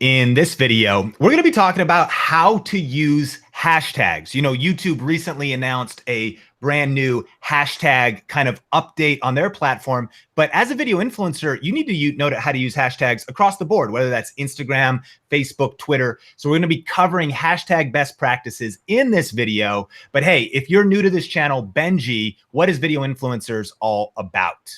In this video, we're going to be talking about how to use hashtags. You know, YouTube recently announced a brand new hashtag kind of update on their platform. But as a video influencer, you need to know how to use hashtags across the board, whether that's Instagram, Facebook, Twitter. So we're going to be covering hashtag best practices in this video. But hey, if you're new to this channel, Benji, what is Video Influencers all about?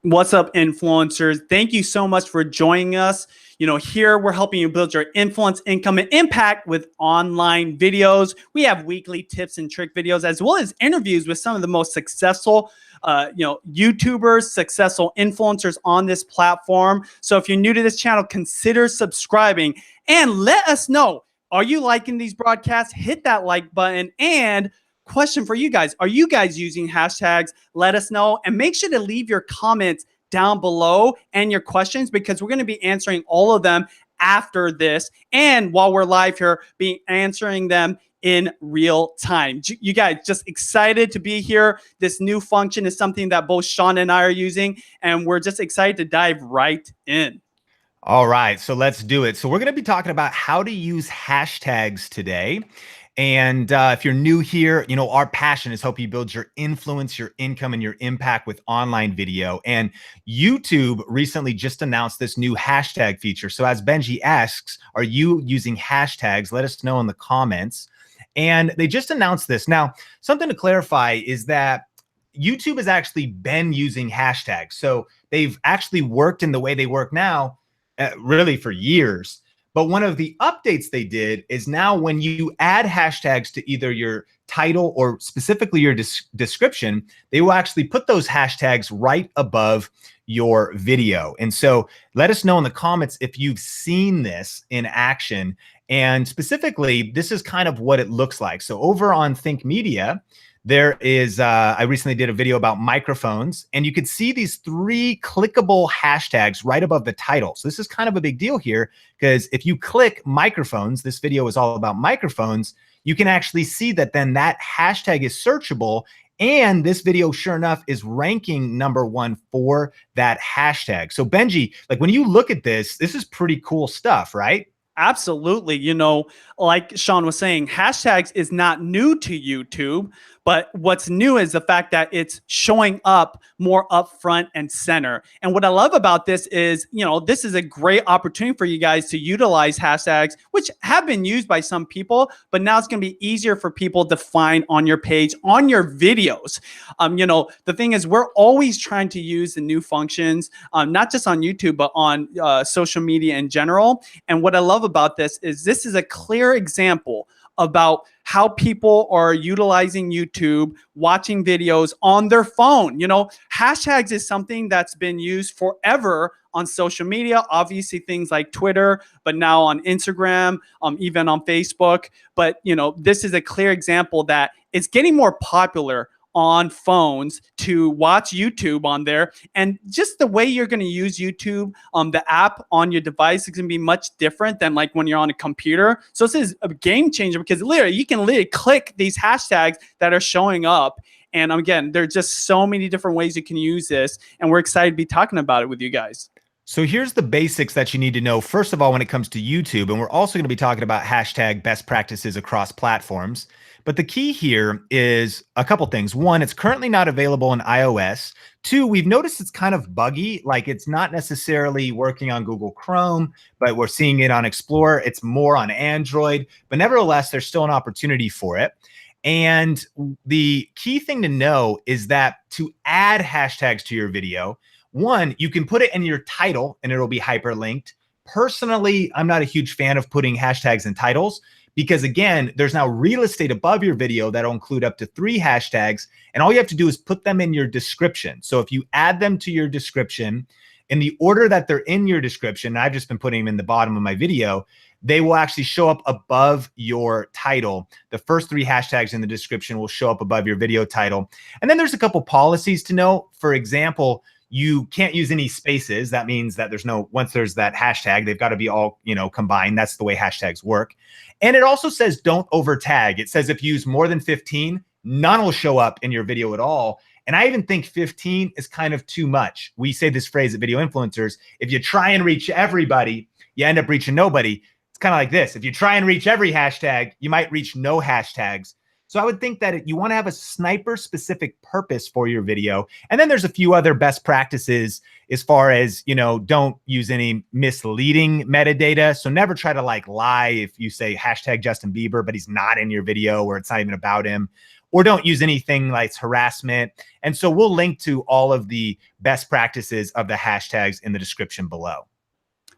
What's up, influencers? Thank you so much for joining us. You know, here we're helping you build your influence, income, and impact with online videos. We have weekly tips and trick videos, as well as interviews with some of the most successful YouTubers, successful influencers on this platform. So if you're new to this channel, consider subscribing and let us know, are you liking these broadcasts? Hit that like button. And question for you guys, are you guys using hashtags? Let us know, and make sure to leave your comments down below and your questions, because we're going to be answering all of them after this, and while we're live here, be answering them in real time. You guys, just excited to be here. This new function is something that both Sean and I are using, and we're just excited to dive right in. All right, so let's do it. So we're going to be talking about how to use hashtags today. And if you're new here, you know, our passion is help you build your influence, your income, and your impact with online video. And YouTube recently just announced this new hashtag feature. So as Benji asks, are you using hashtags? Let us know in the comments. And they just announced this. Now, something to clarify is that YouTube has actually been using hashtags. So they've actually worked in the way they work now, really for years. But one of the updates they did is now when you add hashtags to either your title or specifically your description, they will actually put those hashtags right above your video. And so let us know in the comments if you've seen this in action. And specifically, this is kind of what it looks like. So over on Think Media, there is, I recently did a video about microphones, and you could see these 3 clickable hashtags right above the title. So this is kind of a big deal here, because if you click microphones, this video is all about microphones, you can actually see that then that hashtag is searchable. And this video, sure enough, is ranking #1 for that hashtag. So Benji, like when you look at this, this is pretty cool stuff, right? Absolutely. You know, like Sean was saying, hashtags is not new to YouTube, but what's new is the fact that it's showing up more up front and center. And what I love about this is, you know, this is a great opportunity for you guys to utilize hashtags, which have been used by some people, but now it's going to be easier for people to find on your page, on your videos. You know, the thing is, we're always trying to use the new functions, not just on YouTube, but on social media in general. And what I love about this is a clear example about how people are utilizing YouTube, watching videos on their phone. You know, hashtags is something that's been used forever on social media, obviously things like Twitter, but now on Instagram, even on Facebook. But, you know, this is a clear example that it's getting more popular on phones to watch YouTube on there. And just the way you're going to use YouTube, the app on your device is going to be much different than like when you're on a computer. So this is a game changer, because literally you can literally click these hashtags that are showing up. And again, there's just so many different ways you can use this. And we're excited to be talking about it with you guys. So here's the basics that you need to know. First of all, when it comes to YouTube, and we're also going to be talking about hashtag best practices across platforms. But the key here is a couple things. 1, it's currently not available in iOS. 2, we've noticed it's kind of buggy, like it's not necessarily working on Google Chrome, but we're seeing it on Explorer. It's more on Android, but nevertheless, there's still an opportunity for it. And the key thing to know is that to add hashtags to your video, 1, you can put it in your title and it'll be hyperlinked. Personally, I'm not a huge fan of putting hashtags in titles, because again, there's now real estate above your video that'll include up to 3 hashtags, and all you have to do is put them in your description. So if you add them to your description in the order that they're in your description, I've just been putting them in the bottom of my video, they will actually show up above your title. The first 3 hashtags in the description will show up above your video title. And then there's a couple policies to know. For example, you can't use any spaces. That means that there's no, once there's that hashtag, they've got to be all, you know, combined. That's the way hashtags work. And it also says don't over tag. It says if you use more than 15, none will show up in your video at all. And I even think 15 is kind of too much. We say this phrase at Video Influencers: if you try and reach everybody, you end up reaching nobody. It's kind of like this: if you try and reach every hashtag, you might reach no hashtags. So I would think that you want to have a sniper specific purpose for your video. And then there's a few other best practices as far as, don't use any misleading metadata. So never try to lie if you say hashtag Justin Bieber, but he's not in your video or it's not even about him. Or don't use anything like harassment. And so we'll link to all of the best practices of the hashtags in the description below.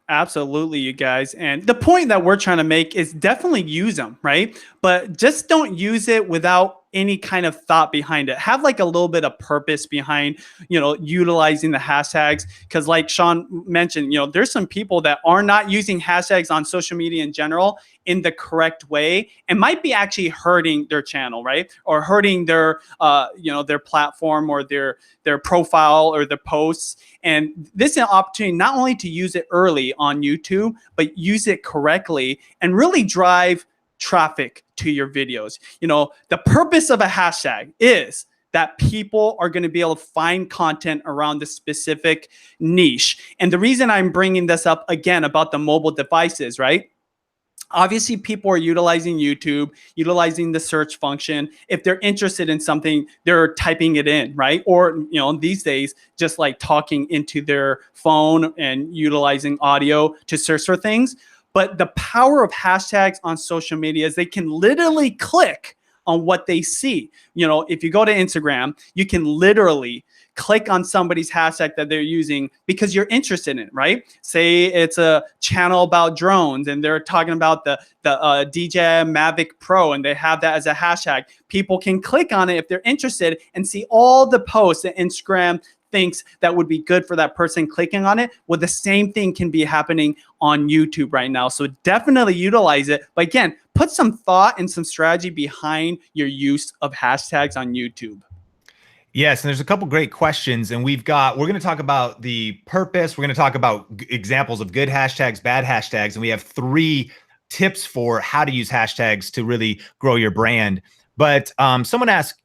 Absolutely, you guys. And the point that we're trying to make is definitely use them, right? But just don't use it without any kind of thought behind it. Have a little bit of purpose behind, utilizing the hashtags. Because like Sean mentioned, there's some people that are not using hashtags on social media in general in the correct way and might be actually hurting their channel, right? Or hurting their, their platform or their profile or their posts. And this is an opportunity not only to use it early on YouTube, but use it correctly and really drive traffic to your videos. The purpose of a hashtag is that people are going to be able to find content around the specific niche. And the reason I'm bringing this up again about the mobile devices, right? Obviously, people are utilizing YouTube, utilizing the search function. If they're interested in something, they're typing it in, right? Or, these days, just talking into their phone and utilizing audio to search for things. But the power of hashtags on social media is they can literally click on what they see. If you go to Instagram, you can literally click on somebody's hashtag that they're using because you're interested in it, right? Say it's a channel about drones and they're talking about the DJI Mavic Pro and they have that as a hashtag. People can click on it if they're interested and see all the posts that Instagram thinks that would be good for that person clicking on it. Well, the same thing can be happening on YouTube right now. So definitely utilize it. But again, put some thought and some strategy behind your use of hashtags on YouTube. Yes, and there's a couple great questions, and we're going to talk about the purpose. We're going to talk about examples of good hashtags, bad hashtags, and we have 3 tips for how to use hashtags to really grow your brand. But someone asked,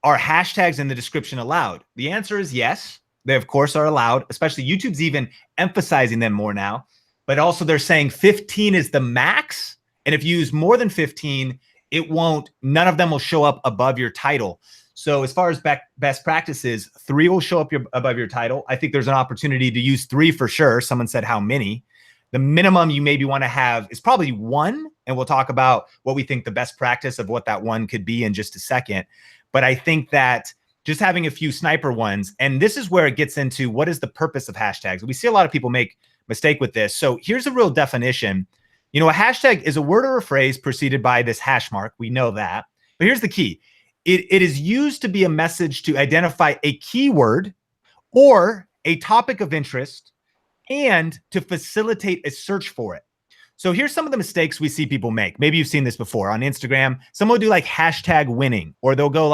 are hashtags in the description allowed? The answer is yes. They, of course, are allowed, especially YouTube's even emphasizing them more now. But also they're saying 15 is the max. And if you use more than 15, none of them will show up above your title. So as far as best practices, 3 will show up above your title. I think there's an opportunity to use 3 for sure. Someone said how many. The minimum you maybe want to have is probably 1. And we'll talk about what we think the best practice of what that 1 could be in just a second. But I think that just having a few sniper ones, and this is where it gets into what is the purpose of hashtags. We see a lot of people make mistake with this. So here's a real definition. A hashtag is a word or a phrase preceded by this hash mark. We know that. But here's the key. It is used to be a message to identify a keyword or a topic of interest and to facilitate a search for it. So here's some of the mistakes we see people make. Maybe you've seen this before on Instagram. Someone will do hashtag winning, or they'll go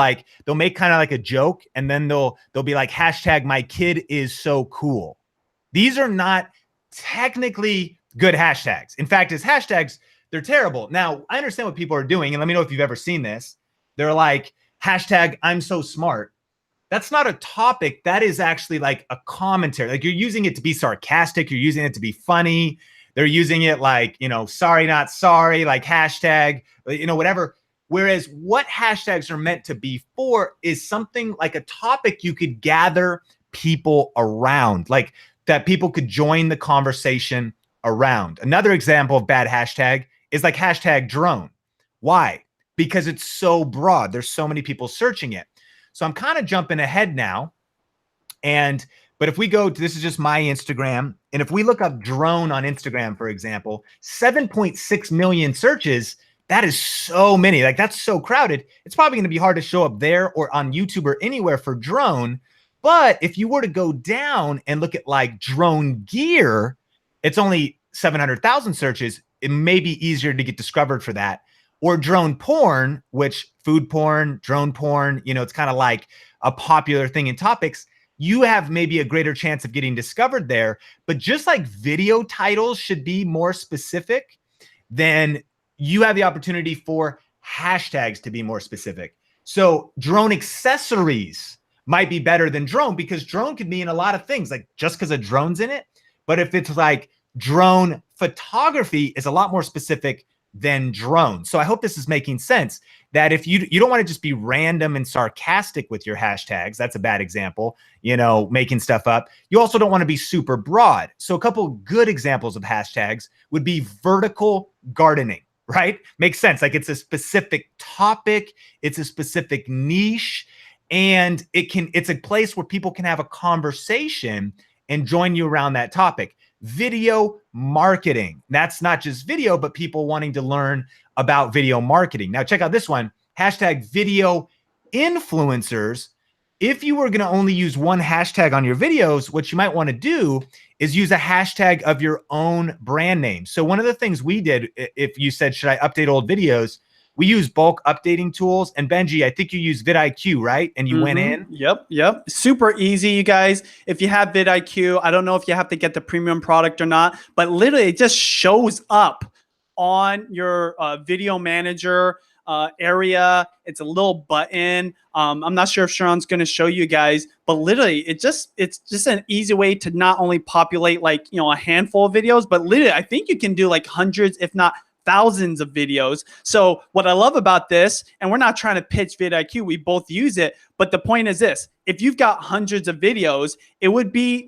they'll make kind of a joke, and then they'll be hashtag my kid is so cool. These are not technically good hashtags. In fact, as hashtags, they're terrible. Now, I understand what people are doing, and let me know if you've ever seen this. They're hashtag I'm so smart. That's not a topic. That is actually a commentary. You're using it to be sarcastic. You're using it to be funny. They're using it sorry, not sorry, hashtag, whatever. Whereas what hashtags are meant to be for is something like a topic you could gather people around, that people could join the conversation around. Another example of bad hashtag is hashtag drone. Why? Because it's so broad. There's so many people searching it. So I'm kind of jumping ahead now. But if we go to, this is just my Instagram, and if we look up drone on Instagram, for example, 7.6 million searches, that is so many. That's so crowded. It's probably going to be hard to show up there or on YouTube or anywhere for drone. But if you were to go down and look at drone gear, it's only 700,000 searches. It may be easier to get discovered for that. Or drone porn, which food porn, drone porn, it's kind of a popular thing in topics. You have maybe a greater chance of getting discovered there. But just video titles should be more specific, then you have the opportunity for hashtags to be more specific. So drone accessories might be better than drone, because drone could mean a lot of things, like just because a drone's in it. But if it's like drone photography is a lot more specific than drone. So I hope this is making sense, that if you don't want to just be random and sarcastic with your hashtags, that's a bad example, making stuff up. You also don't want to be super broad. So a couple good examples of hashtags would be vertical gardening, right? Makes sense. Like it's a specific topic, it's a specific niche, and it's a place where people can have a conversation and join you around that topic. Video marketing. That's not just video, but people wanting to learn about video marketing. Now check out this one, hashtag video influencers. If you were going to only use one hashtag on your videos, what you might want to do is use a hashtag of your own brand name. So one of the things we did, if you said, should I update old videos? We use bulk updating tools. And Benji, I think you use vidIQ, right? And you went in. Yep. Super easy, you guys. If you have vidIQ, I don't know if you have to get the premium product or not, but literally it just shows up on your video manager area. It's a little button. I'm not sure if Sharon's going to show you guys, but literally it's just an easy way to not only populate like, a handful of videos, but literally I think you can do like hundreds, if not thousands of videos. So what I love about this, and we're not trying to pitch vidIQ, we both use it, but the point is this: if you've got hundreds of videos, it would be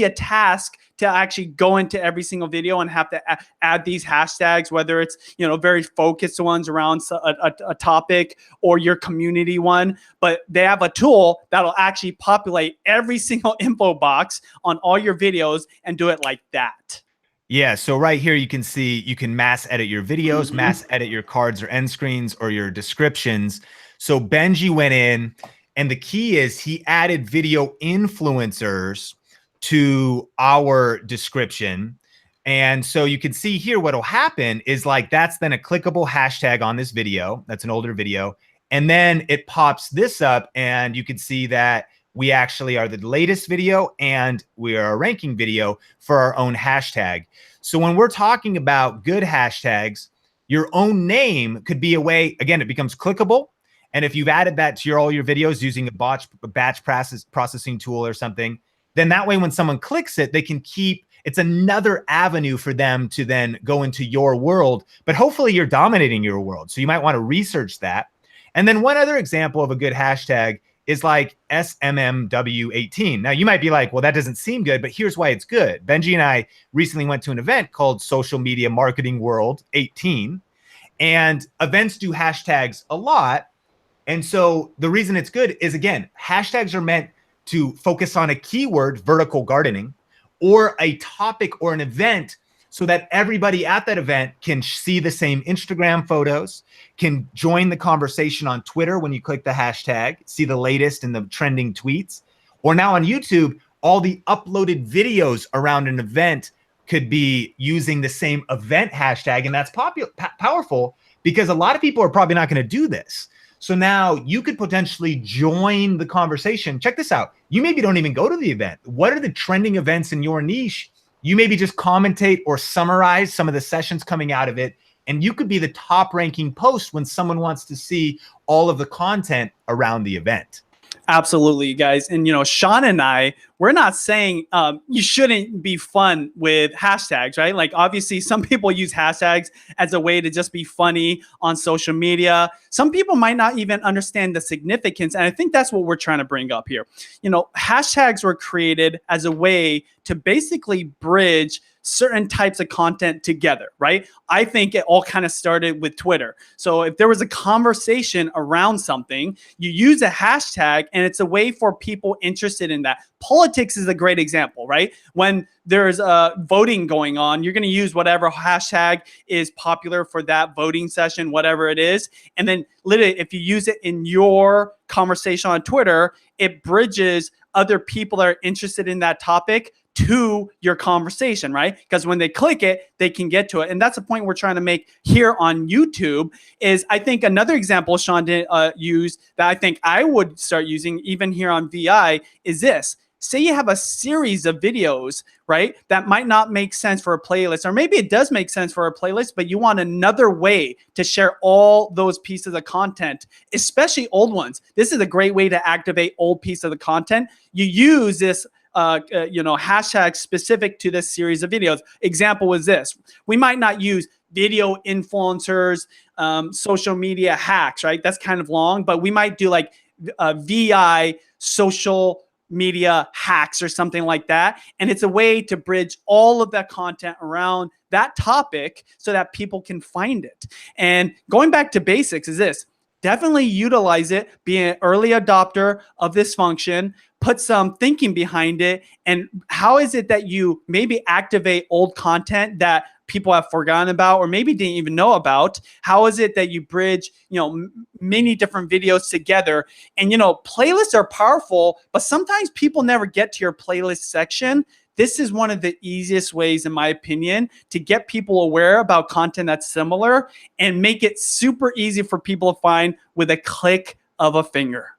a task to actually go into every single video and have to add these hashtags, whether it's, very focused ones around a topic or your community one. But they have a tool that'll actually populate every single info box on all your videos and do it like that. Yeah, so right here you can see you can mass edit your videos, mass edit your cards or end screens or your descriptions. So Benji went in, and the key is he added video influencers to our description. And so you can see here what'll happen is like that's then a clickable hashtag on this video. That's an older video. And then it pops this up, and you can see that we actually are the latest video and we are a ranking video for our own hashtag. So when we're talking about good hashtags, your own name could be a way, again, it becomes clickable. And if you've added that to all your videos using a batch processing tool or something, then that way when someone clicks it, they can it's another avenue for them to then go into your world, but hopefully you're dominating your world. So you might want to research that. And then one other example of a good hashtag is like SMMW18. Now you might be like, well, that doesn't seem good, but here's why it's good. Benji and I recently went to an event called Social Media Marketing World 18, and events do hashtags a lot. And so the reason it's good is, again, hashtags are meant to focus on a keyword, vertical gardening, or a topic or an event, so that everybody at that event can see the same Instagram photos, can join the conversation on Twitter when you click the hashtag, see the latest and the trending tweets. Or now on YouTube, all the uploaded videos around an event could be using the same event hashtag. And that's powerful because a lot of people are probably not going to do this. So now you could potentially join the conversation. Check this out. You maybe don't even go to the event. What are the trending events in your niche? You maybe just commentate or summarize some of the sessions coming out of it. And you could be the top ranking post when someone wants to see all of the content around the event. Absolutely, guys. And, Sean and I, we're not saying you shouldn't be fun with hashtags, right? Like, obviously, some people use hashtags as a way to just be funny on social media. Some people might not even understand the significance. And I think that's what we're trying to bring up here. Hashtags were created as a way to basically bridge certain types of content together, right? I think it all kind of started with Twitter. So if there was a conversation around something, you use a hashtag, and it's a way for people interested in that. Politics is a great example, right? When there's voting going on, you're going to use whatever hashtag is popular for that voting session, whatever it is. And then literally, if you use it in your conversation on Twitter, it bridges other people that are interested in that topic to your conversation, right? Because when they click it, they can get to it. And that's the point we're trying to make here on YouTube. Is I think another example Sean did use that I think I would start using even here on VI is this. say you have a series of videos, right, that might not make sense for a playlist, or maybe it does make sense for a playlist, but you want another way to share all those pieces of content, especially old ones. This is a great way to activate old pieces of the content. You use this hashtag specific to this series of videos. Example was this. We might not use video influencers, social media hacks, right? That's kind of long, but we might do like VI social media hacks or something like that. And it's a way to bridge all of that content around that topic so that people can find it. And going back to basics is this. Definitely utilize it, be an early adopter of this function, put some thinking behind it. And how is it that you maybe activate old content that people have forgotten about or maybe didn't even know about? How is it that you bridge, many different videos together? And, playlists are powerful, but sometimes people never get to your playlist section. This is one of the easiest ways, in my opinion, to get people aware about content that's similar and make it super easy for people to find with a click of a finger.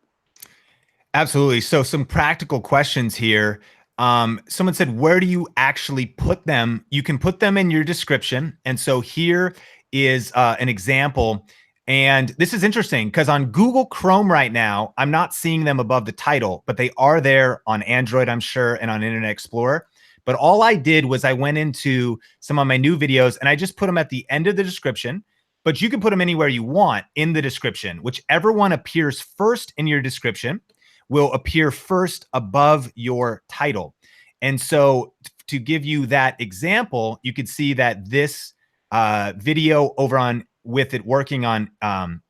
Absolutely. So some practical questions here. Someone said, where do you actually put them? You can put them in your description. And so here is an example. And this is interesting because on Google Chrome right now, I'm not seeing them above the title, but they are there on Android, I'm sure, and on Internet Explorer. But all I did was I went into some of my new videos and I just put them at the end of the description. But you can put them anywhere you want in the description. Whichever one appears first in your description will appear first above your title. And so to give you that example, you could see that this video over on with it working on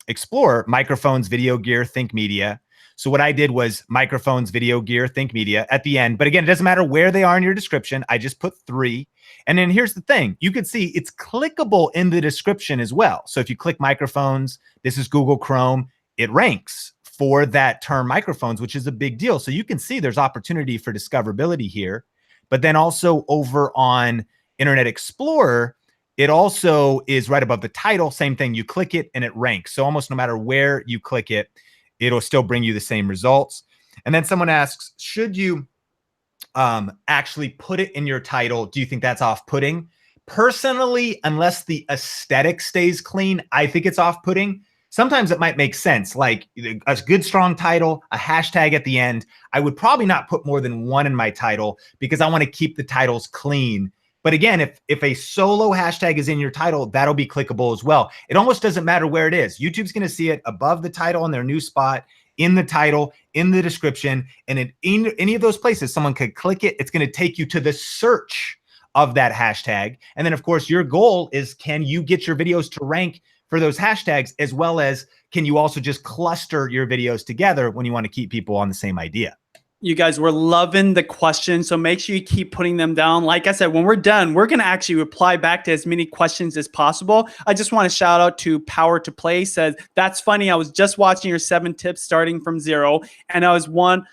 Explorer, microphones, video gear, think media. So what I did was microphones, video gear, think media at the end. But again, it doesn't matter where they are in your description. I just put 3. And then here's the thing. You can see it's clickable in the description as well. So if you click microphones, this is Google Chrome, it ranks for that term microphones, which is a big deal. So you can see there's opportunity for discoverability here. But then also over on Internet Explorer, it also is right above the title. Same thing. You click it and it ranks. So almost no matter where you click it, it'll still bring you the same results. And then someone asks, should you actually put it in your title? Do you think that's off-putting? Personally, unless the aesthetic stays clean, I think it's off-putting. Sometimes it might make sense, like a good strong title, a hashtag at the end. I would probably not put more than 1 in my title because I want to keep the titles clean. But again, if a solo hashtag is in your title, that'll be clickable as well. It almost doesn't matter where it is. YouTube's going to see it above the title in their new spot, in the title, in the description, and in any of those places, someone could click it. It's going to take you to the search of that hashtag. And then, of course, your goal is, can you get your videos to rank for those hashtags, as well as can you also just cluster your videos together when you want to keep people on the same idea? You guys were loving the questions, so make sure you keep putting them down. Like I said, when we're done, we're going to actually reply back to as many questions as possible. I just want to shout out to Power to Play. Says, that's funny. I was just watching your 7 tips starting from 0, and I was on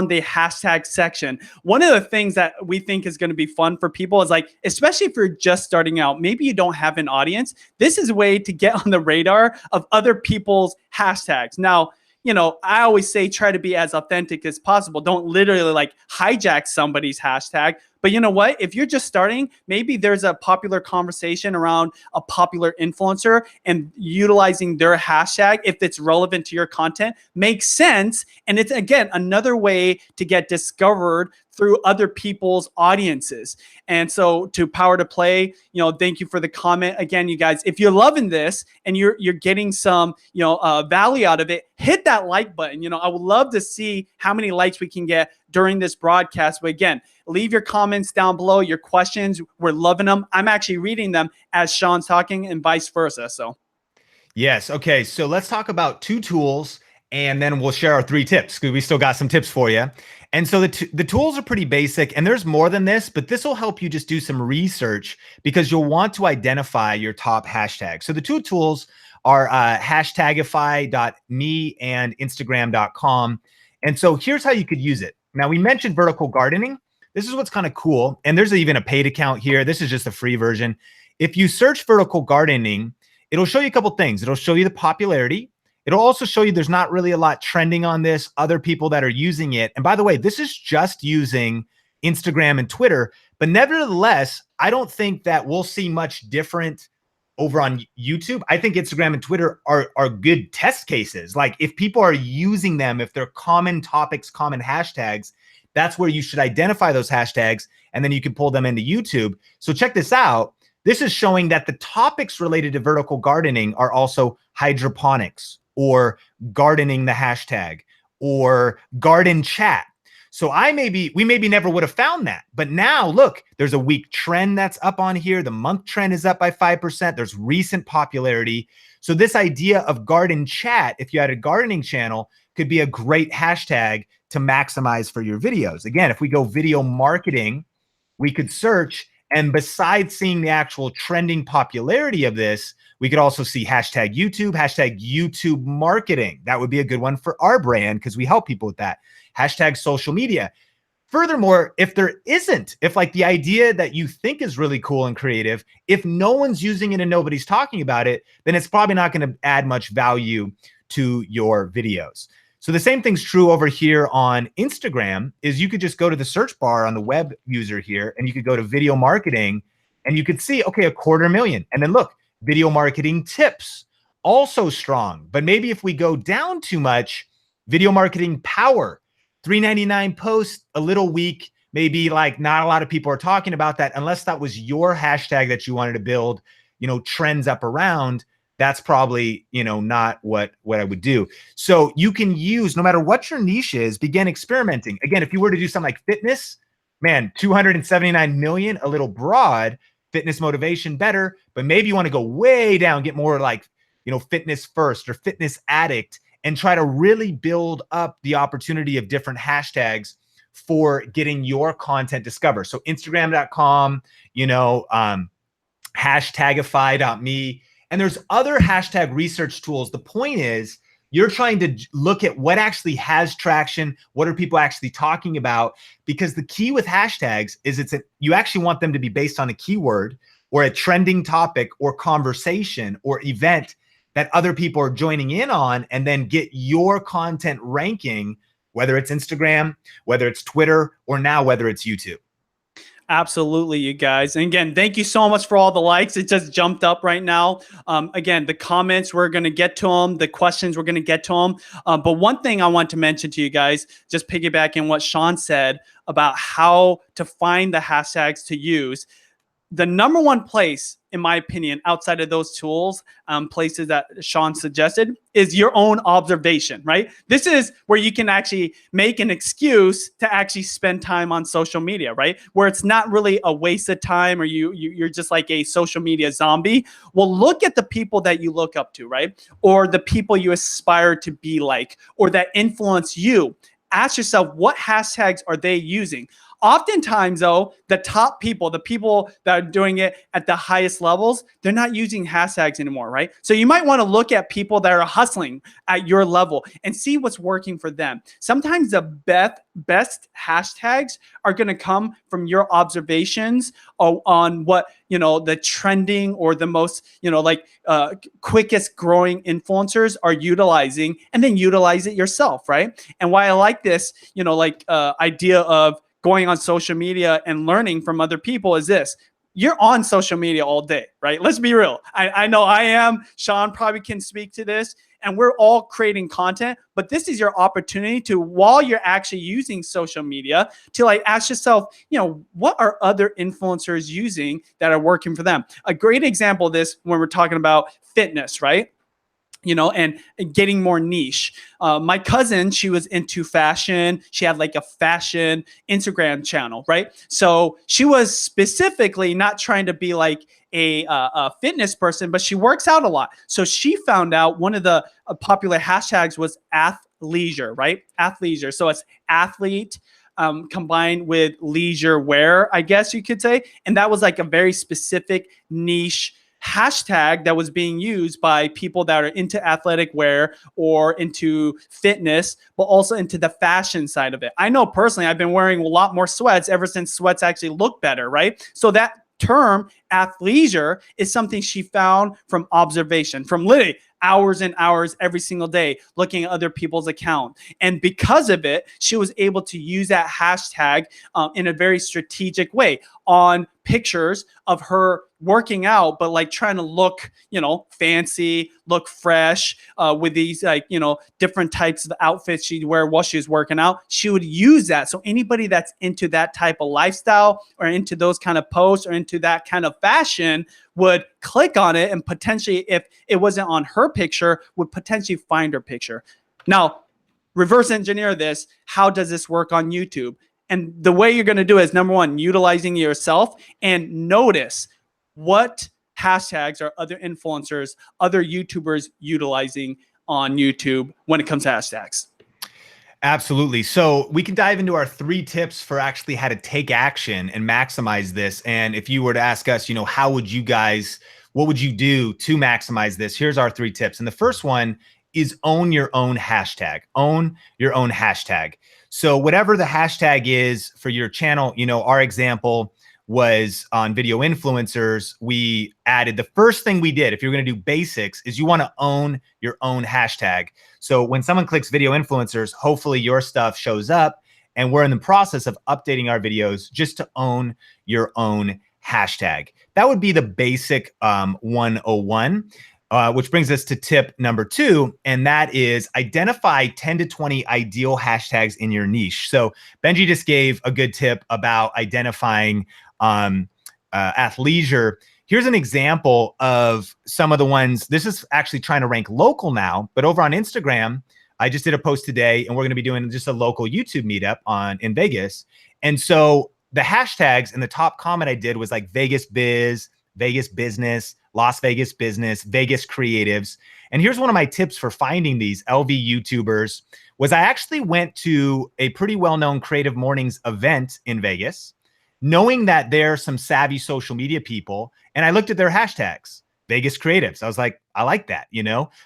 the hashtag section. One of the things that we think is going to be fun for people is, like, especially if you're just starting out, maybe you don't have an audience. This is a way to get on the radar of other people's hashtags. Now, I always say try to be as authentic as possible. Don't literally like hijack somebody's hashtag. But you know what? If you're just starting, maybe there's a popular conversation around a popular influencer, and utilizing their hashtag, if it's relevant to your content, makes sense. And it's, again, another way to get discovered through other people's audiences. And so to Power to Play, thank you for the comment. Again, you guys, if you're loving this and you're getting some, value out of it, hit that like button. I would love to see how many likes we can get during this broadcast. But again, leave your comments down below, your questions. We're loving them. I'm actually reading them as Sean's talking and vice versa. So yes. Okay. So let's talk about 2 tools, and then we'll share our 3 tips, because we still got some tips for you. And so the tools are pretty basic, and there's more than this, but this will help you just do some research, because you'll want to identify your top hashtags. So the 2 tools are hashtagify.me and Instagram.com. And so here's how you could use it. Now, we mentioned vertical gardening. This is what's kind of cool. And there's even a paid account here. This is just a free version. If you search vertical gardening, it'll show you a couple things. It'll show you the popularity, It'll also show you there's not really a lot trending on this, other people that are using it. And by the way, this is just using Instagram and Twitter, but nevertheless, I don't think that we'll see much different over on YouTube. I think Instagram and Twitter are good test cases. Like if people are using them, if they're common topics, common hashtags, that's where you should identify those hashtags, and then you can pull them into YouTube. So check this out. This is showing that the topics related to vertical gardening are also hydroponics or gardening the hashtag or garden chat. So we maybe never would have found that. But now look, there's a week trend that's up on here. The month trend is up by 5%. There's recent popularity. So this idea of garden chat, if you had a gardening channel, could be a great hashtag to maximize for your videos. Again, if we go video marketing, we could search, and besides seeing the actual trending popularity of this, we could also see hashtag YouTube marketing. That would be a good one for our brand because we help people with that. Hashtag social media. Furthermore, if like the idea that you think is really cool and creative, if no one's using it and nobody's talking about it, then it's probably not going to add much value to your videos. So the same thing's true over here on Instagram. Is you could just go to the search bar on the web user here, and you could go to video marketing, and you could see, okay, 250,000. And then look, video marketing tips, also strong. But maybe if we go down too much, video marketing power, 399 posts, a little weak, maybe like not a lot of people are talking about that unless that was your hashtag that you wanted to build, trends up around. That's probably, not what I would do. So you can use, no matter what your niche is, begin experimenting. Again, if you were to do something like fitness, man, 279 million, a little broad, fitness motivation better, but maybe you want to go way down, get more like, fitness first or fitness addict, and try to really build up the opportunity of different hashtags for getting your content discovered. So Instagram.com, hashtagify.me. And there's other hashtag research tools. The point is you're trying to look at what actually has traction, what are people actually talking about, because the key with hashtags is you actually want them to be based on a keyword or a trending topic or conversation or event that other people are joining in on, and then get your content ranking, whether it's Instagram, whether it's Twitter, or now whether it's YouTube. Absolutely, you guys. And again, thank you so much for all the likes. It just jumped up right now. Again, the comments, we're going to get to them. The questions, we're going to get to them. But one thing I want to mention to you guys, just piggybacking what Sean said about how to find the hashtags to use. The number one place, in my opinion, outside of those tools, places that Sean suggested, is your own observation, right? This is where you can actually make an excuse to actually spend time on social media, right? Where it's not really a waste of time or you're just like a social media zombie. Well, look at the people that you look up to, right? Or the people you aspire to be like, or that influence you. Ask yourself, what hashtags are they using? Oftentimes, though, the top people, the people that are doing it at the highest levels, they're not using hashtags anymore, right? So you might want to look at people that are hustling at your level and see what's working for them. Sometimes the best hashtags are going to come from your observations on what, the trending or the most, quickest growing influencers are utilizing, and then utilize it yourself, right? And why I like this, idea of going on social media and learning from other people is this. You're on social media all day, right? Let's be real. I know I am. Sean probably can speak to this. And we're all creating content. But this is your opportunity to, while you're actually using social media, to ask yourself, what are other influencers using that are working for them? A great example of this when we're talking about fitness, right? And getting more niche. My cousin, she was into fashion. She had a fashion Instagram channel, right? So she was specifically not trying to be a fitness person, but she works out a lot. So she found out one of the popular hashtags was athleisure, right? Athleisure. So it's athlete combined with leisure wear, I guess you could say. And that was a very specific niche hashtag that was being used by people that are into athletic wear or into fitness, but also into the fashion side of it. I know personally, I've been wearing a lot more sweats ever since sweats actually look better, right? So that term athleisure is something she found from observation, from literally hours and hours every single day looking at other people's account. And because of it, she was able to use that hashtag in a very strategic way on pictures of her working out, but like trying to look, fancy, look fresh, with these different types of outfits she'd wear while she was working out. She would use that. So anybody that's into that type of lifestyle or into those kind of posts or into that kind of fashion would click on it, and potentially, if it wasn't on her picture, would potentially find her picture. Now, reverse engineer this. How does this work on YouTube? And the way you're going to do it is, number one, utilizing yourself, and notice what hashtags are other influencers, other YouTubers utilizing on YouTube when it comes to hashtags. Absolutely. So we can dive into our 3 tips for actually how to take action and maximize this. And if you were to ask us, what would you do to maximize this? Here's our 3 tips. And the first one is own your own hashtag. Own your own hashtag. So whatever the hashtag is for your channel, our example was on video influencers. We added, the first thing we did, if you're going to do basics, is you want to own your own hashtag. So when someone clicks video influencers, hopefully your stuff shows up, and we're in the process of updating our videos just to own your own hashtag. That would be the basic 101. Which brings us to tip number 2, and that is identify 10 to 20 ideal hashtags in your niche. So Benji just gave a good tip about identifying athleisure. Here's an example of some of the ones. This is actually trying to rank local now, but over on Instagram, I just did a post today, and we're going to be doing just a local YouTube meetup in Vegas. And so the hashtags in the top comment I did was like Vegas Biz, Vegas Business, Las Vegas Business, Vegas Creatives. And here's one of my tips for finding these LV YouTubers was I actually went to a pretty well-known Creative Mornings event in Vegas, knowing that there are some savvy social media people, and I looked at their hashtags, Vegas Creatives. I was like, I like that,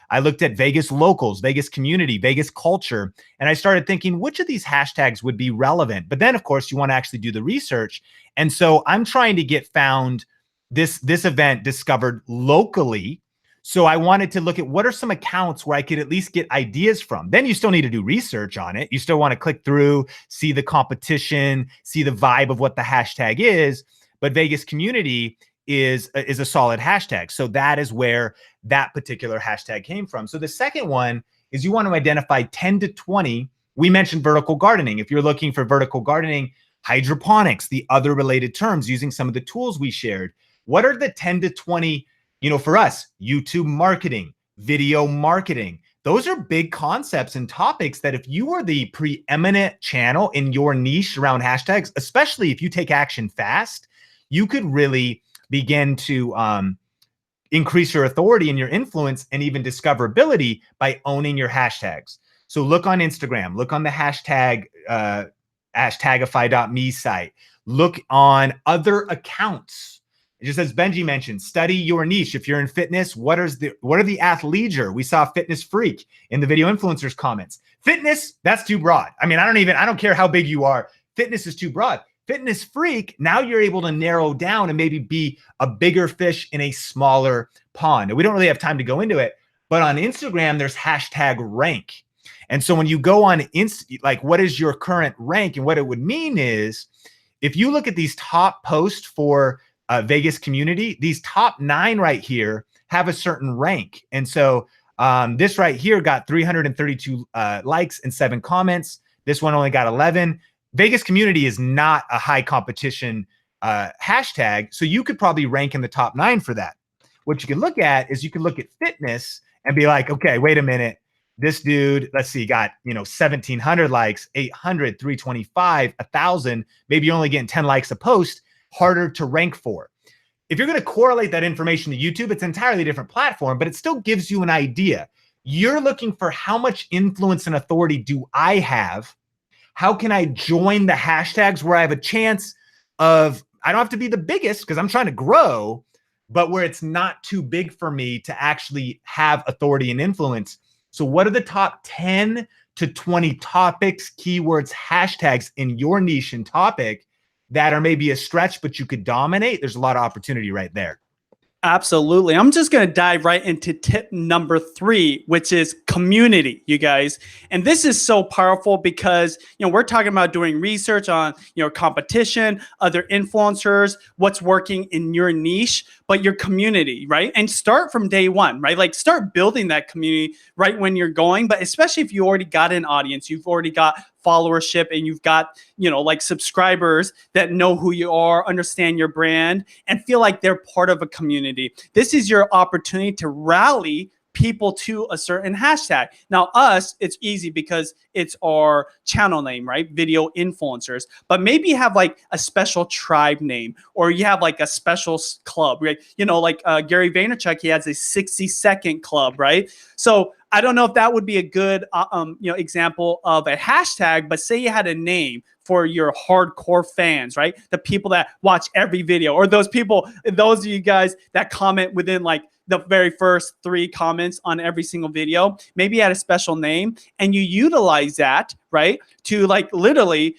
I looked at Vegas Locals, Vegas Community, Vegas Culture, and I started thinking, which of these hashtags would be relevant? But then, of course, you want to actually do the research. And so I'm trying to get found this event discovered locally. So I wanted to look at what are some accounts where I could at least get ideas from. Then you still need to do research on it. You still want to click through, see the competition, see the vibe of what the hashtag is. But Vegas Community is a solid hashtag. So that is where that particular hashtag came from. So the second one is you want to identify 10 to 20. We mentioned vertical gardening. If you're looking for vertical gardening, hydroponics, the other related terms using some of the tools we shared. What are the 10 to 20, for us, YouTube marketing, video marketing? Those are big concepts and topics that if you are the preeminent channel in your niche around hashtags, especially if you take action fast, you could really begin to increase your authority and your influence and even discoverability by owning your hashtags. So look on Instagram, look on the hashtag, hashtagify.me site, look on other accounts. Just as Benji mentioned, study your niche. If you're in fitness, what are the athleisure? We saw Fitness Freak in the video influencers comments. Fitness, that's too broad. I mean, I don't care how big you are. Fitness is too broad. Fitness Freak, now you're able to narrow down and maybe be a bigger fish in a smaller pond. And we don't really have time to go into it, but on Instagram, there's hashtag rank. And so when you go on like what is your current rank? And what it would mean is if you look at these top posts for Vegas Community, these top 9 right here have a certain rank. And so this right here got 332 likes and 7 comments. This one only got 11. Vegas Community is not a high competition hashtag. So you could probably rank in the top 9 for that. What you can look at is you can look at fitness and be like, okay, wait a minute. This dude, let's see, got, 1,700 likes, 800, 325, 1,000. Maybe you're only getting 10 likes a post. Harder to rank for. If you're going to correlate that information to YouTube, it's an entirely different platform, but it still gives you an idea. You're looking for how much influence and authority do I have? How can I join the hashtags where I have a chance of, I don't have to be the biggest because I'm trying to grow, but where it's not too big for me to actually have authority and influence. So what are the top 10 to 20 topics, keywords, hashtags in your niche and topic that are maybe a stretch, but you could dominate? There's a lot of opportunity right there. Absolutely. I'm just going to dive right into tip number 3, which is community, you guys. And this is so powerful because, we're talking about doing research on, competition, other influencers, what's working in your niche, but your community, right? And start from day one, right? Like start building that community right when you're going, but especially if you already got an audience, you've already got followership and you've got, like subscribers that know who you are, understand your brand, and feel like they're part of a community. This is your opportunity to rally people to a certain hashtag. Now, us, it's easy because it's our channel name, right? Video influencers. But maybe you have like a special tribe name, or you have like a special club, right? Like Gary Vaynerchuk, he has a 60-second club, right? So I don't know if that would be a good, example of a hashtag, but say you had a name for your hardcore fans, right? The people that watch every video, or those people, those of you guys that comment within like the very first 3 comments on every single video. Maybe you had a special name and you utilize that, right? To like literally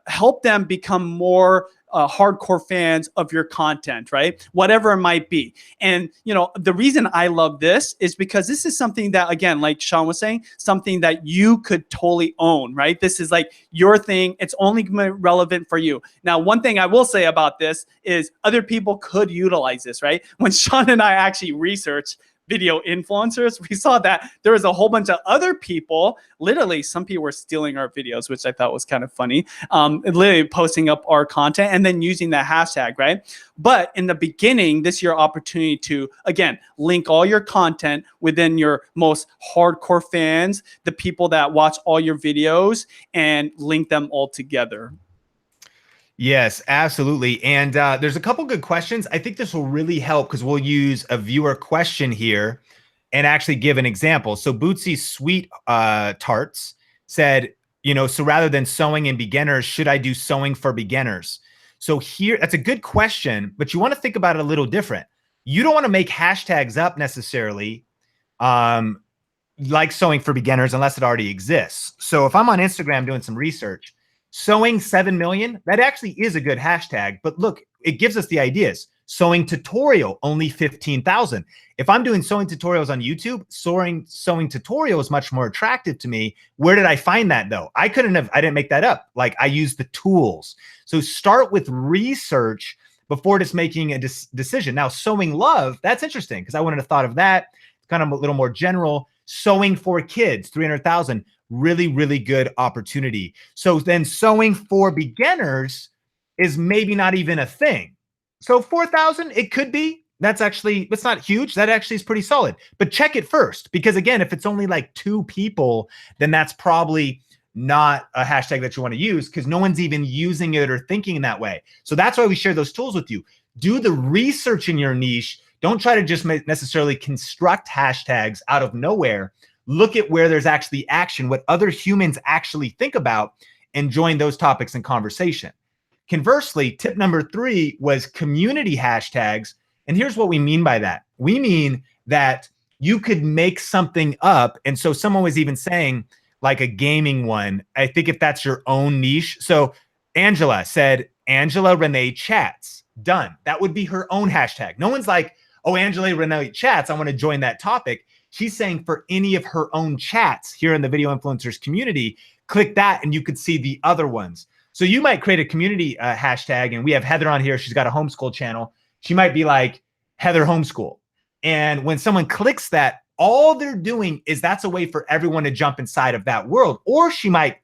help them become more hardcore fans of your content, right? Whatever it might be. And, the reason I love this is because this is something that, again, like Sean was saying, something that you could totally own, right? This is like your thing. It's only relevant for you. Now, one thing I will say about this is other people could utilize this, right? When Sean and I actually researched video influencers, we saw that there was a whole bunch of other people, literally some people were stealing our videos, which I thought was kind of funny, literally posting up our content and then using that hashtag, right? But in the beginning, this is your opportunity to, again, link all your content within your most hardcore fans, the people that watch all your videos, and link them all together. Yes, absolutely. And there's a couple good questions. I think this will really help because we'll use a viewer question here and actually give an example. So Bootsy Sweet Tarts said, so rather than sewing in beginners, should I do sewing for beginners? So here, that's a good question, but you want to think about it a little different. You don't want to make hashtags up necessarily like sewing for beginners unless it already exists. So if I'm on Instagram doing some research, sewing 7 million, that actually is a good hashtag, but look, it gives us the ideas. Sewing tutorial, only 15,000. If I'm doing sewing tutorials on YouTube, sewing tutorial is much more attractive to me. Where did I find that though? I didn't make that up. Like I used the tools. So start with research before just making a decision. Now, sewing love, that's interesting because I wouldn't have thought of that. It's kind of a little more general. Sewing for kids, 300,000. Really, really good opportunity. So then sewing for beginners is maybe not even a thing. So 4,000, it could be. It's not huge. That actually is pretty solid. But check it first, because again, if it's only like 2 people, then that's probably not a hashtag that you want to use because no one's even using it or thinking in that way. So that's why we share those tools with you. Do the research in your niche. Don't try to just necessarily construct hashtags out of nowhere. Look at where there's actually action, what other humans actually think about, and join those topics in conversation. Conversely, tip number 3 was community hashtags. And here's what we mean by that. We mean that you could make something up. And so someone was even saying like a gaming one. I think if that's your own niche. So Angela said, Angela Renee Chats, done. That would be her own hashtag. No one's like, oh, Angela Renee Chats, I want to join that topic. She's saying for any of her own chats here in the Video Influencers community, click that and you could see the other ones. So you might create a community hashtag, and we have Heather on here. She's got a homeschool channel. She might be like Heather Homeschool. And when someone clicks that, all they're doing is that's a way for everyone to jump inside of that world. Or she might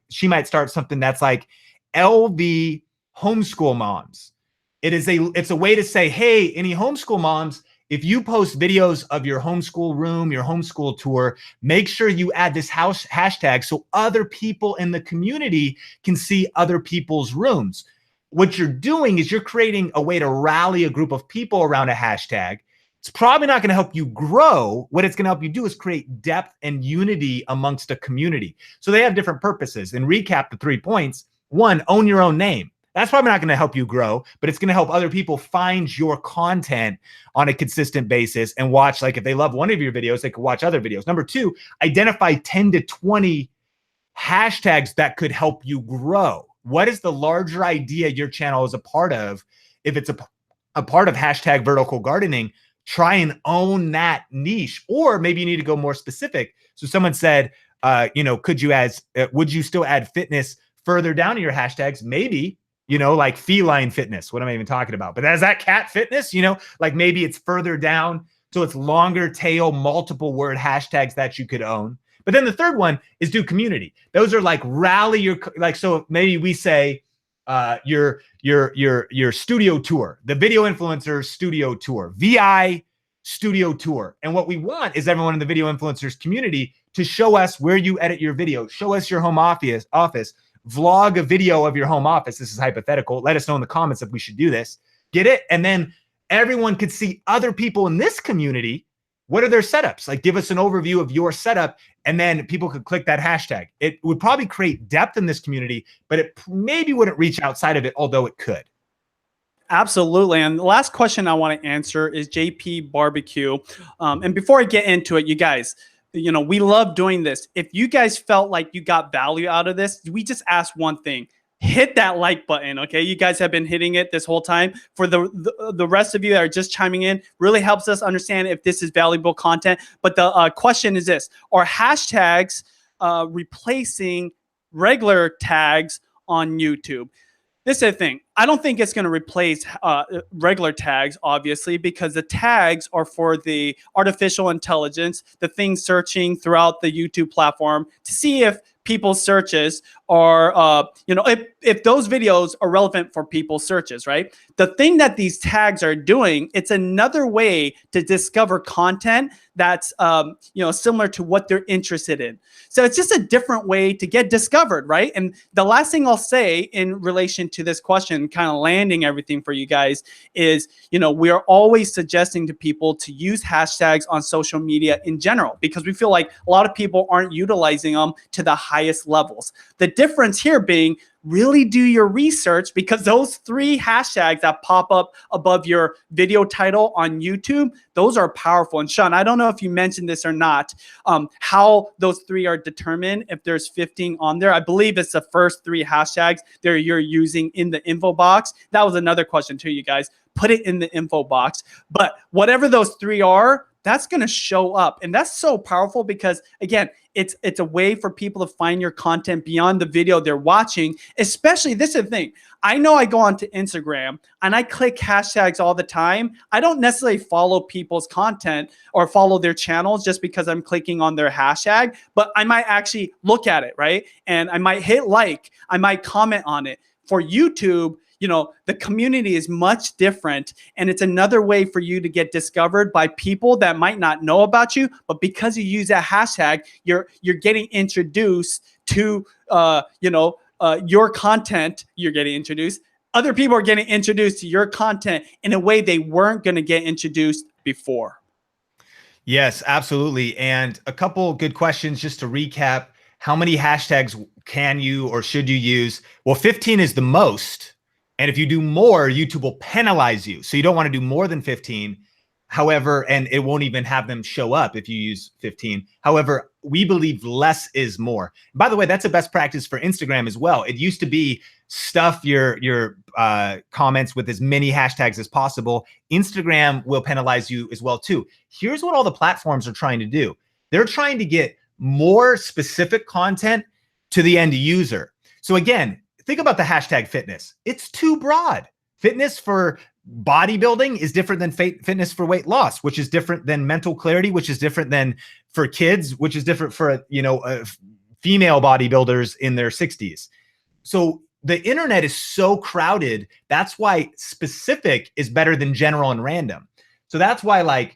start something that's like LV Homeschool Moms. It's a way to say, hey, any homeschool moms, if you post videos of your homeschool room, your homeschool tour, make sure you add this hashtag so other people in the community can see other people's rooms. What you're doing is you're creating a way to rally a group of people around a hashtag. It's probably not going to help you grow. What it's going to help you do is create depth and unity amongst a community. So they have different purposes. And recap the 3 points. 1, own your own name. That's probably not going to help you grow, but it's going to help other people find your content on a consistent basis and watch. Like if they love one of your videos, they could watch other videos. Number 2, identify 10 to 20 hashtags that could help you grow. What is the larger idea your channel is a part of? If it's a part of hashtag vertical gardening, try and own that niche, or maybe you need to go more specific. So someone said, could you would you still add fitness further down in your hashtags? Maybe, like feline fitness. What am I even talking about? But as that cat fitness, like maybe it's further down. So it's longer tail, multiple word hashtags that you could own. But then the third one is do community. Those are like rally your, like, so maybe we say your studio tour, the video influencer studio tour, VI studio tour. And what we want is everyone in the video influencers community to show us where you edit your video, show us your home office, vlog a video of your home office. This is hypothetical. Let us know in the comments if we should do this. Get it? And then everyone could see other people in this community. What are their setups? Like, give us an overview of your setup, and then people could click that hashtag. It would probably create depth in this community, but it maybe wouldn't reach outside of it, although it could. Absolutely. And the last question I want to answer is JP Barbecue. And before I get into it, you guys, we love doing this. If you guys felt like you got value out of this, we just ask one thing. Hit that like button, okay? You guys have been hitting it this whole time. For the rest of you that are just chiming in, really helps us understand if this is valuable content. But the question is this: are hashtags replacing regular tags on YouTube? This is the thing. I don't think it's going to replace regular tags, obviously, because the tags are for the artificial intelligence, the things searching throughout the YouTube platform to see if people's searches are, if those videos are relevant for people's searches, right? The thing that these tags are doing, it's another way to discover content that's, similar to what they're interested in. So it's just a different way to get discovered, right? And the last thing I'll say in relation to this question, kind of landing everything for you guys, is, we are always suggesting to people to use hashtags on social media in general, because we feel like a lot of people aren't utilizing them to the highest levels. The difference here being, really do your research, because those 3 hashtags that pop up above your video title on YouTube, those are powerful. And Sean, I don't know if you mentioned this or not, how those 3 are determined, if there's 15 on there. I believe it's the first 3 hashtags that you're using in the info box. That was another question too, you guys. Put it in the info box. But whatever those 3 are, that's going to show up. And that's so powerful because, again, it's a way for people to find your content beyond the video they're watching. Especially, this is the thing. I know I go onto Instagram and I click hashtags all the time. I don't necessarily follow people's content or follow their channels just because I'm clicking on their hashtag, but I might actually look at it, right? And I might hit like, I might comment on it. For YouTube, the community is much different, and it's another way for you to get discovered by people that might not know about you, but because you use that hashtag, you're getting introduced to your content. You're getting introduced. Other people are getting introduced to your content in a way they weren't going to get introduced before. Yes, absolutely. And a couple good questions just to recap. How many hashtags can you or should you use? Well, 15 is the most. And if you do more, YouTube will penalize you. So you don't want to do more than 15. However, and it won't even have them show up if you use 15. However, we believe less is more. By the way, that's a best practice for Instagram as well. It used to be stuff your comments with as many hashtags as possible. Instagram will penalize you as well too. Here's what all the platforms are trying to do. They're trying to get more specific content to the end user. So again, think about the hashtag fitness. It's too broad. Fitness for bodybuilding is different than fitness for weight loss, which is different than mental clarity, which is different than for kids, which is different for, female bodybuilders in their 60s. So the internet is so crowded. That's why specific is better than general and random. So that's why,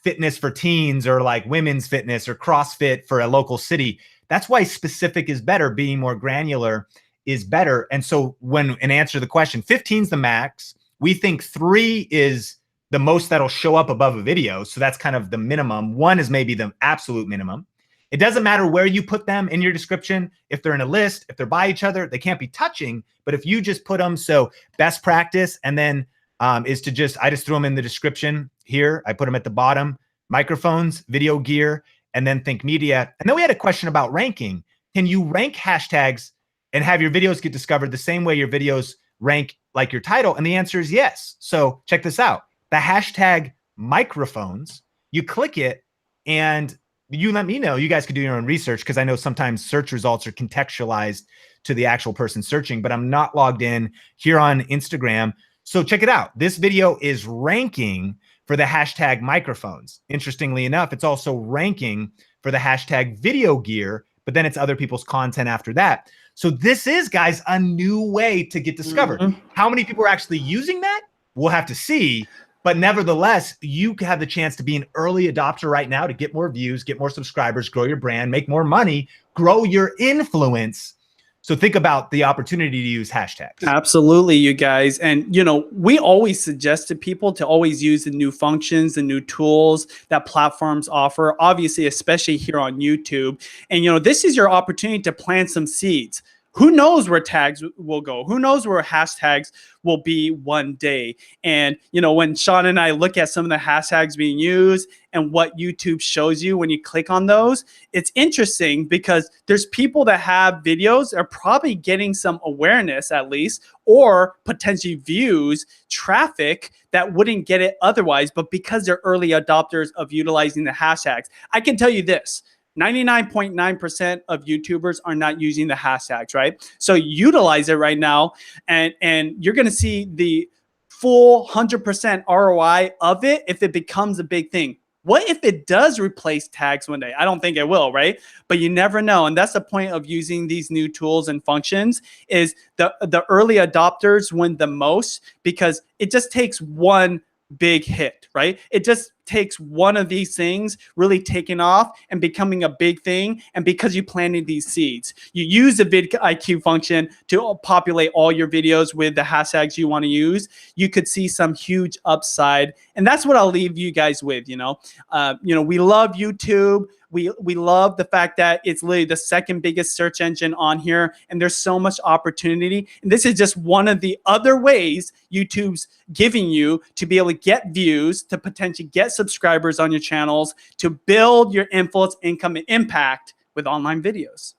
fitness for teens, or like women's fitness or CrossFit for a local city, that's why specific is better. Being more granular is better. And so in answer to the question, 15 is the max. We think 3 is the most that'll show up above a video. So that's kind of the minimum. 1 is maybe the absolute minimum. It doesn't matter where you put them in your description. If they're in a list, if they're by each other, they can't be touching. But if you just put them, so best practice, and then I just threw them in the description here. I put them at the bottom: microphones, video gear, and then think media. And then we had a question about ranking. Can you rank hashtags and have your videos get discovered the same way your videos rank like your title? And the answer is yes. So check this out. The hashtag microphones. You click it and you let me know. You guys could do your own research because I know sometimes search results are contextualized to the actual person searching, but I'm not logged in here on Instagram. So check it out. This video is ranking for the hashtag microphones. Interestingly enough, it's also ranking for the hashtag video gear, but then it's other people's content after that. So this is, guys, a new way to get discovered. How many people are actually using that? We'll have to see. But nevertheless, you have the chance to be an early adopter right now to get more views, get more subscribers, grow your brand, make more money, grow your influence. So think about the opportunity to use hashtags. Absolutely, you guys. And, you know, we always suggest to people to always use the new functions, the new tools that platforms offer, obviously, especially here on YouTube. And, you know, this is your opportunity to plant some seeds. Who knows where tags will go? Who knows where hashtags will be one day? And, you know, when Sean and I look at some of the hashtags being used and what YouTube shows you when you click on those, it's interesting because there's people that have videos that are probably getting some awareness at least, or potentially views, traffic that wouldn't get it otherwise, but because they're early adopters of utilizing the hashtags. I can tell you this. 99.9% of YouTubers are not using the hashtags, right? So utilize it right now, and you're going to see the full 100% ROI of it if it becomes a big thing. What if it does replace tags one day? I don't think it will, right? But you never know. And that's the point of using these new tools and functions is the early adopters win the most because it just takes one big hit, right? It just takes one of these things really taking off and becoming a big thing. And because you planted these seeds, you use the vidIQ function to populate all your videos with the hashtags you want to use. You could see some huge upside. And that's what I'll leave you guys with, you know, we love YouTube. We love the fact that it's literally the second biggest search engine on here, and there's so much opportunity. And this is just one of the other ways YouTube's giving you to be able to get views, to potentially get subscribers on your channels, to build your influence, income, and impact with online videos.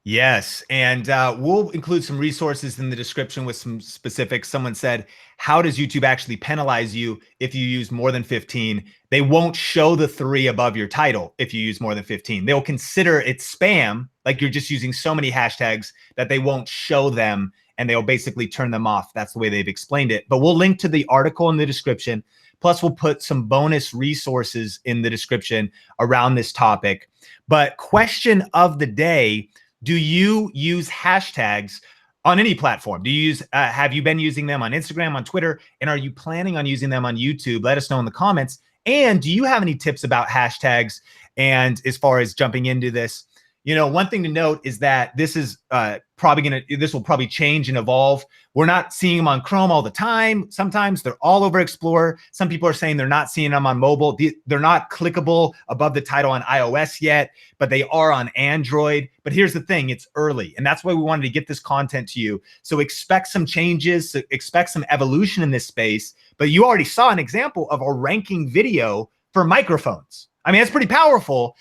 Yes. And we'll include some resources in the description with some specifics. Someone said, how does YouTube actually penalize you if you use more than 15? They won't show the 3 above your title if you use more than 15. They'll consider it spam, like you're just using so many hashtags that they won't show them and they'll basically turn them off. That's the way they've explained it. But we'll link to the article in the description. Plus, we'll put some bonus resources in the description around this topic. But question of the day, do you use hashtags on any platform? Do you use, have you been using them on Instagram, on Twitter? And are you planning on using them on YouTube? Let us know in the comments. And do you have any tips about hashtags? And as far as jumping into this, you know, one thing to note is that this is this will probably change and evolve. We're not seeing them on Chrome all the time. Sometimes they're all over Explorer. Some people are saying they're not seeing them on mobile. They're not clickable above the title on iOS yet, but they are on Android. But here's the thing, it's early. And that's why we wanted to get this content to you. So expect some changes, expect some evolution in this space. But you already saw an example of a ranking video for microphones. I mean, it's pretty powerful.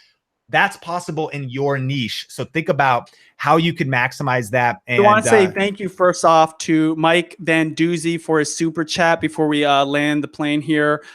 That's possible in your niche. So think about how you can maximize that. And I want to say thank you first off to Mike Van Doozy for his super chat before we land the plane here.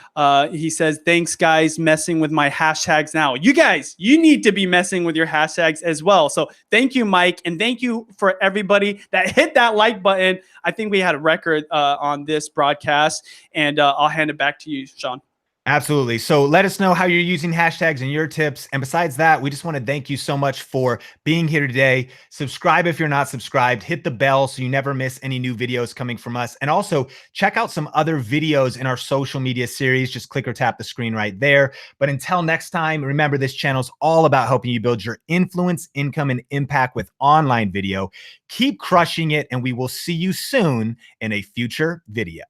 He says, thanks guys, messing with my hashtags now. You guys, you need to be messing with your hashtags as well. So thank you, Mike. And thank you for everybody that hit that like button. I think we had a record on this broadcast, and I'll hand it back to you, Sean. Absolutely. So let us know how you're using hashtags and your tips. And besides that, we just want to thank you so much for being here today. Subscribe if you're not subscribed. Hit the bell so you never miss any new videos coming from us. And also check out some other videos in our social media series. Just click or tap the screen right there. But until next time, remember this channel is all about helping you build your influence, income, and impact with online video. Keep crushing it, and we will see you soon in a future video.